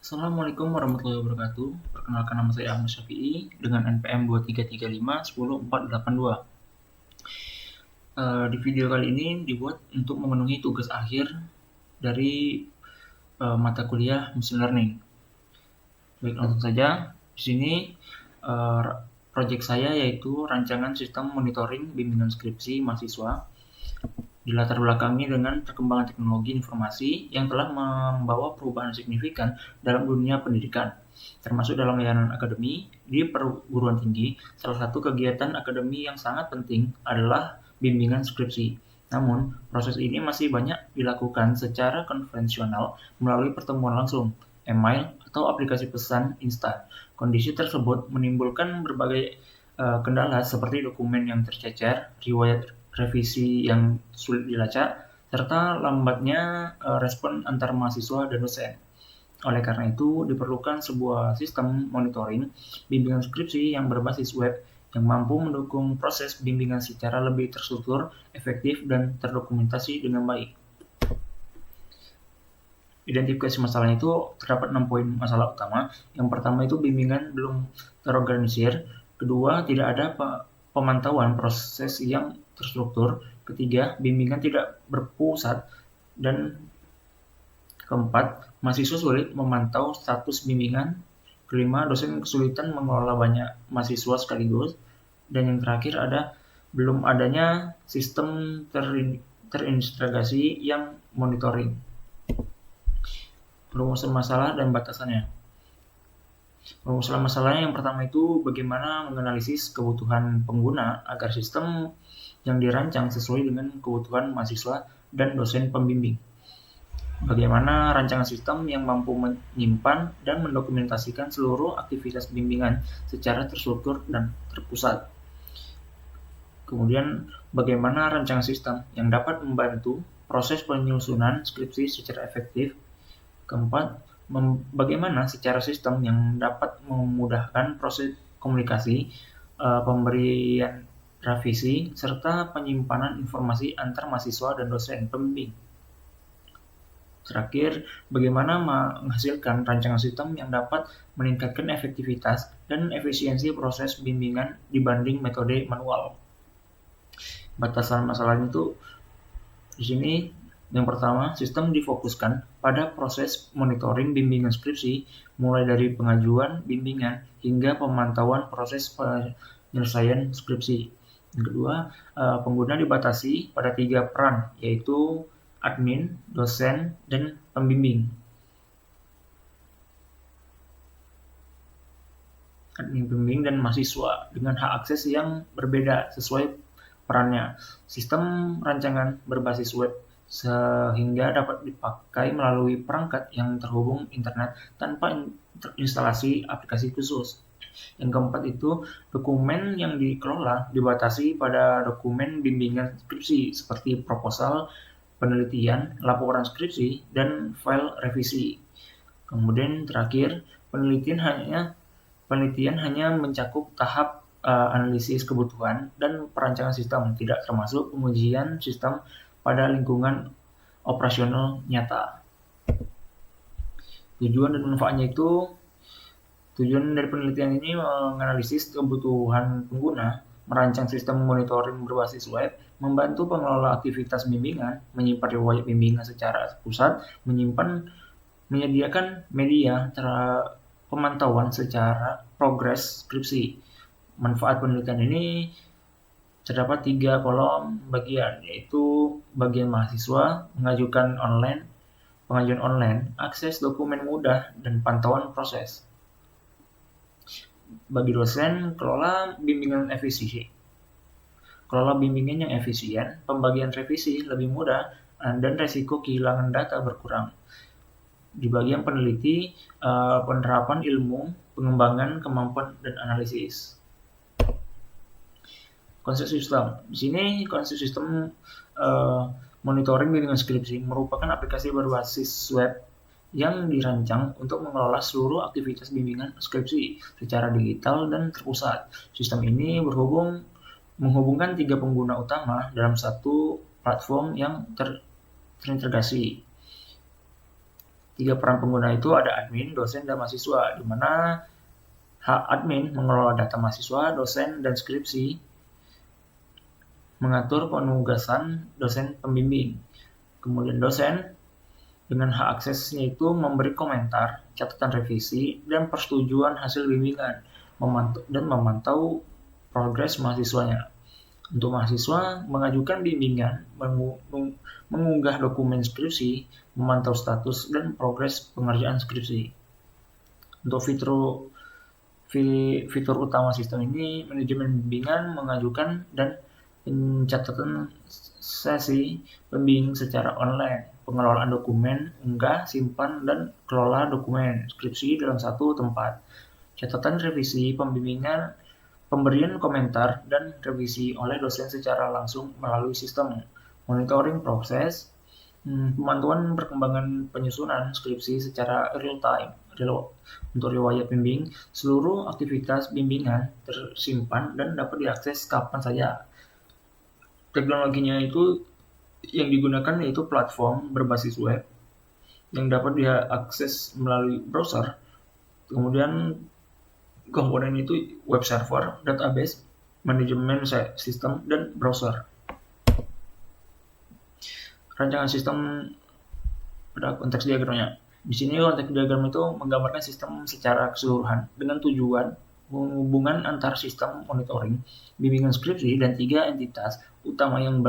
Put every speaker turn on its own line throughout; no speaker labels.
Assalamualaikum warahmatullahi wabarakatuh. Perkenalkan, nama saya Ahmad Syafi'i dengan NPM 233510482. Di video kali ini dibuat untuk memenuhi tugas akhir dari mata kuliah Machine Learning. Baik, langsung saja. Di sini proyek saya yaitu rancangan sistem monitoring bimbingan skripsi mahasiswa. Dilatar belakangi dengan perkembangan teknologi informasi yang telah membawa perubahan signifikan dalam dunia pendidikan, termasuk dalam layanan akademi di perguruan tinggi. Salah satu kegiatan akademi yang sangat penting adalah bimbingan skripsi. Namun, proses ini masih banyak dilakukan secara konvensional melalui pertemuan langsung, email, atau aplikasi pesan instan. Kondisi tersebut menimbulkan berbagai kendala seperti dokumen yang tercecer, riwayat revisi yang sulit dilacak, serta lambatnya respon antar mahasiswa dan dosen. Oleh karena itu, diperlukan sebuah sistem monitoring bimbingan skripsi yang berbasis web yang mampu mendukung proses bimbingan secara lebih terstruktur, efektif, dan terdokumentasi dengan baik. Identifikasi masalahnya itu terdapat 6 poin masalah utama. Yang pertama itu bimbingan belum terorganisir. Kedua, tidak ada pemantauan proses yang terstruktur. Ketiga, bimbingan tidak berpusat. Dan keempat, mahasiswa sulit memantau status bimbingan. Kelima, dosen kesulitan mengelola banyak mahasiswa sekaligus. Dan yang terakhir ada belum adanya sistem terintegrasi yang monitoring. Rumusan masalah dan batasannya. Rumusan masalahnya yang pertama itu bagaimana menganalisis kebutuhan pengguna agar sistem yang dirancang sesuai dengan kebutuhan mahasiswa dan dosen pembimbing. Bagaimana rancangan sistem yang mampu menyimpan dan mendokumentasikan seluruh aktivitas bimbingan secara terstruktur dan terpusat. Kemudian, bagaimana rancangan sistem yang dapat membantu proses penyusunan skripsi secara efektif. Keempat, bagaimana secara sistem yang dapat memudahkan proses komunikasi, pemberian revisi, serta penyimpanan informasi antar mahasiswa dan dosen pembimbing. Terakhir, bagaimana menghasilkan rancangan sistem yang dapat meningkatkan efektivitas dan efisiensi proses bimbingan dibanding metode manual. Batasan masalahnya itu di sini. Yang pertama, sistem difokuskan pada proses monitoring bimbingan skripsi, mulai dari pengajuan bimbingan hingga pemantauan proses penyelesaian skripsi. Yang kedua, pengguna dibatasi pada 3 peran, yaitu admin, dosen, dan pembimbing. Admin, pembimbing, dan mahasiswa dengan hak akses yang berbeda sesuai perannya. Sistem rancangan berbasis web sehingga dapat dipakai melalui perangkat yang terhubung internet tanpa instalasi aplikasi khusus. Yang keempat itu, dokumen yang dikelola dibatasi pada dokumen bimbingan skripsi seperti proposal, penelitian, laporan skripsi, dan file revisi. Kemudian terakhir, penelitian hanya mencakup tahap analisis kebutuhan dan perancangan sistem, tidak termasuk pengujian sistem pada lingkungan operasional nyata. Tujuan dan manfaatnya itu, tujuan dari penelitian ini menganalisis kebutuhan pengguna, merancang sistem monitoring berbasis web, membantu pengelola aktivitas bimbingan, menyimpan riwayat bimbingan secara pusat, menyediakan media pemantauan secara progres skripsi. Manfaat penelitian ini terdapat 3 kolom bagian, yaitu bagian mahasiswa, pengajuan online, akses dokumen mudah, dan pantauan proses. Bagi dosen, kelola bimbingan yang efisien, pembagian revisi lebih mudah, dan resiko kehilangan data berkurang. Di bagian peneliti, penerapan ilmu, pengembangan kemampuan dan analisis. Konsep sistem. Di sini konsep sistem monitoring bimbingan skripsi merupakan aplikasi berbasis web yang dirancang untuk mengelola seluruh aktivitas bimbingan skripsi secara digital dan terpusat. Sistem ini menghubungkan 3 pengguna utama dalam satu platform yang terintegrasi. Tiga peran pengguna itu ada admin, dosen, dan mahasiswa, di mana hak admin mengelola data mahasiswa, dosen, dan skripsi, mengatur penugasan dosen pembimbing. Kemudian dosen dengan hak aksesnya itu memberi komentar, catatan revisi, dan persetujuan hasil bimbingan, dan memantau progres mahasiswanya. Untuk mahasiswa, mengajukan bimbingan, mengunggah dokumen skripsi, memantau status dan progres pengerjaan skripsi. Untuk fitur utama sistem ini, manajemen bimbingan, mengajukan dan pencatatan sesi pembimbing secara online, pengelolaan dokumen, unggah, simpan, dan kelola dokumen skripsi dalam satu tempat, catatan revisi pembimbingan, pemberian komentar dan revisi oleh dosen secara langsung melalui sistem, monitoring proses, pemantauan perkembangan penyusunan skripsi secara real time. Untuk riwayat bimbing, seluruh aktivitas bimbingan tersimpan dan dapat diakses kapan saja. Teknologinya itu yang digunakan yaitu platform berbasis web yang dapat diakses melalui browser. Kemudian komponen itu web server, database, manajemen sistem, dan browser. Rancangan sistem pada konteks diagramnya. Di sini konteks diagram itu menggambarkan sistem secara keseluruhan dengan tujuan hubungan antar sistem monitoring, bimbingan skripsi, dan tiga entitas utama yang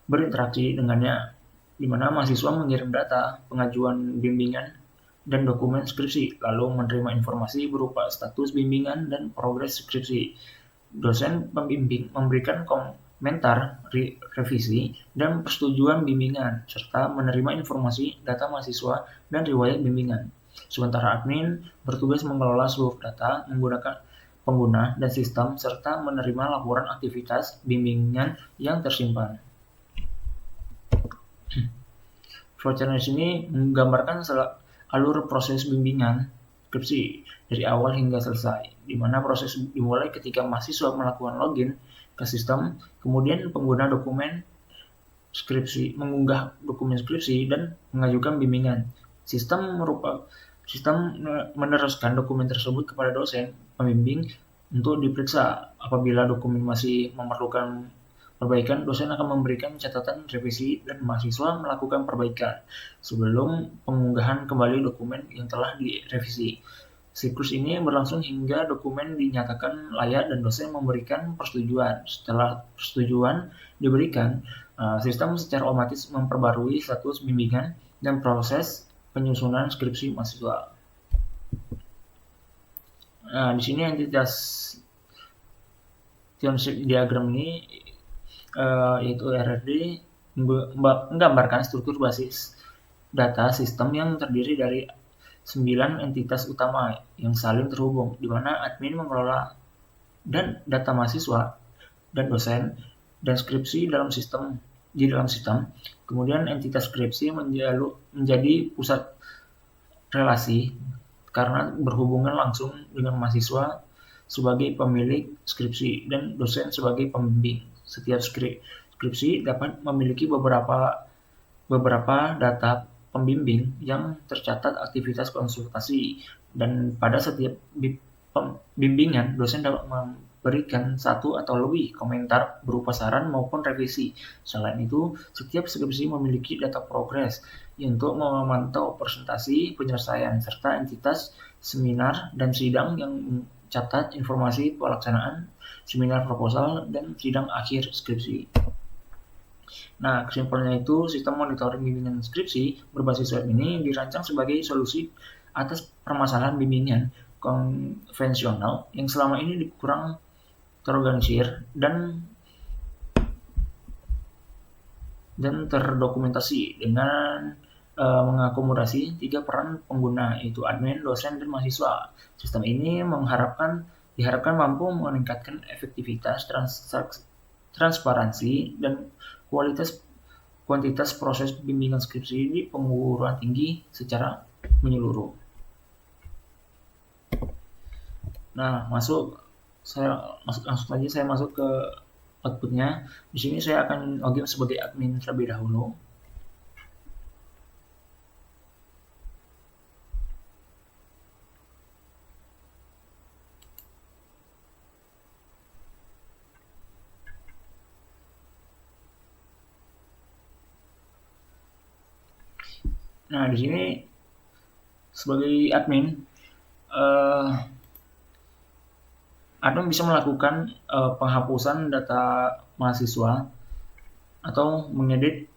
berinteraksi dengannya, di mana mahasiswa mengirim data, pengajuan bimbingan, dan dokumen skripsi, lalu menerima informasi berupa status bimbingan dan progres skripsi. Dosen pembimbing memberikan komentar, revisi, dan persetujuan bimbingan, serta menerima informasi, data mahasiswa, dan riwayat bimbingan. Sementara admin bertugas mengelola seluruh data menggunakan pengguna dan sistem, serta menerima laporan aktivitas bimbingan yang tersimpan. Flowchart di sini menggambarkan alur proses bimbingan skripsi dari awal hingga selesai, di mana proses dimulai ketika mahasiswa melakukan login ke sistem, kemudian pengguna dokumen skripsi mengunggah dokumen skripsi dan mengajukan bimbingan. Sistem meneruskan dokumen tersebut kepada dosen pembimbing untuk diperiksa. Apabila dokumen masih memerlukan perbaikan, dosen akan memberikan catatan revisi dan mahasiswa melakukan perbaikan sebelum pengunggahan kembali dokumen yang telah direvisi. Siklus ini berlangsung hingga dokumen dinyatakan layak dan dosen memberikan persetujuan. Setelah persetujuan diberikan, sistem secara otomatis memperbarui status bimbingan dan proses penyusunan skripsi mahasiswa. Di sini entitas diagram ini yaitu RRD menggambarkan struktur basis data sistem yang terdiri dari 9 entitas utama yang saling terhubung, di mana admin mengelola dan data mahasiswa dan dosen dan skripsi di dalam sistem. Kemudian entitas skripsi menjadi pusat relasi karena berhubungan langsung dengan mahasiswa sebagai pemilik skripsi dan dosen sebagai pembimbing. Setiap skripsi dapat memiliki beberapa data pembimbing yang tercatat aktivitas konsultasi, dan pada setiap bimbingan dosen dapat memberikan satu atau lebih komentar berupa saran maupun revisi. Selain itu, setiap skripsi memiliki data progres untuk memantau presentasi penyelesaian serta entitas seminar dan sidang yang mencatat informasi pelaksanaan seminar proposal dan sidang akhir skripsi. Nah, kesimpulannya itu, sistem monitoring bimbingan skripsi berbasis web ini dirancang sebagai solusi atas permasalahan bimbingan konvensional yang selama ini kurang terorganisir dan terdokumentasi, dengan mengakomodasi 3 peran pengguna, yaitu admin, dosen, dan mahasiswa. Sistem ini diharapkan mampu meningkatkan efektivitas, transparansi, dan kuantitas proses bimbingan skripsi di perguruan tinggi secara menyeluruh. Nah, langsung saja saya masuk ke outputnya. Di sini saya akan login sebagai admin terlebih dahulu. Nah, di sini sebagai admin, admin bisa melakukan penghapusan data mahasiswa atau mengedit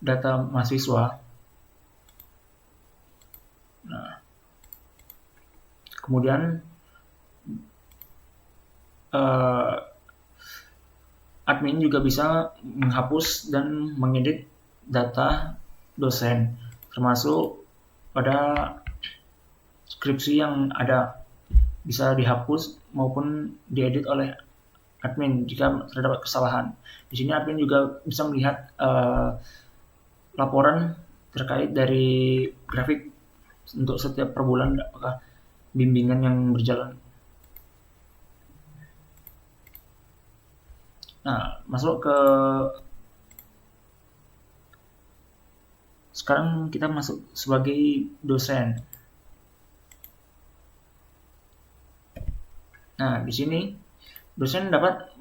data mahasiswa. Nah, kemudian admin juga bisa menghapus dan mengedit data dosen, termasuk pada skripsi yang ada, bisa dihapus maupun diedit oleh admin jika terdapat kesalahan. Di sini admin juga bisa melihat laporan terkait dari grafik untuk setiap per bulan, apakah bimbingan yang berjalan. Nah, masuk ke sekarang kita masuk sebagai dosen. Nah, di sini dosen dapat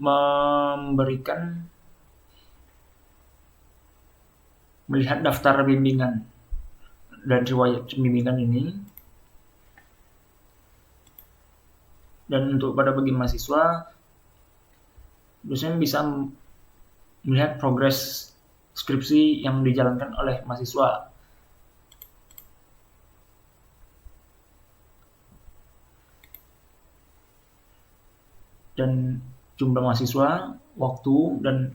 melihat daftar bimbingan dan riwayat bimbingan ini. Dan untuk pada bagi mahasiswa, dosen bisa melihat progres skripsi yang dijalankan oleh mahasiswa. Dan jumlah mahasiswa, waktu, dan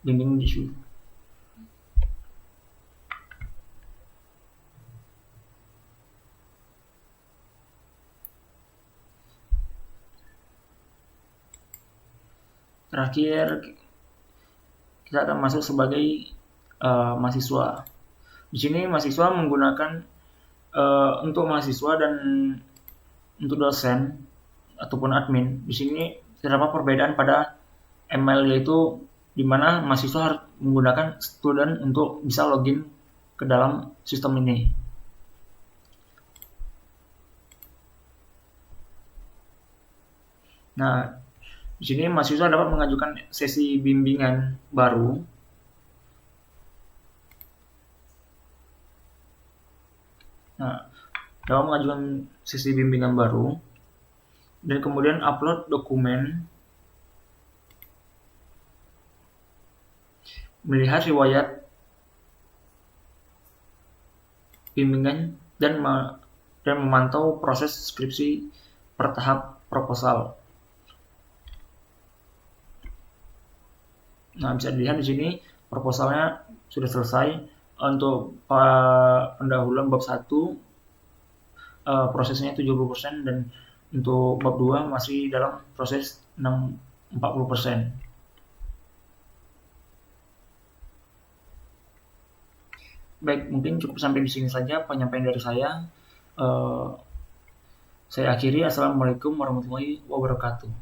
bimbingan isu. Terakhir, kita akan masuk sebagai mahasiswa. Di sini mahasiswa menggunakan untuk mahasiswa dan untuk dosen ataupun admin. Di sini terdapat perbedaan pada email, yaitu di mana mahasiswa harus menggunakan student untuk bisa login ke dalam sistem ini. Nah, di sini mahasiswa dapat mengajukan sesi bimbingan baru. Nah, dapat mengajukan sesi bimbingan baru dan kemudian upload dokumen, melihat riwayat bimbingan dan memantau proses skripsi per tahap proposal. Nah, bisa dilihat di sini proposalnya sudah selesai. Untuk pendahuluan bab 1 prosesnya 70% dan untuk bab 2 masih dalam proses 40%. Baik, mungkin cukup sampai di sini saja penyampaian dari saya. Saya akhiri. Assalamualaikum warahmatullahi wabarakatuh.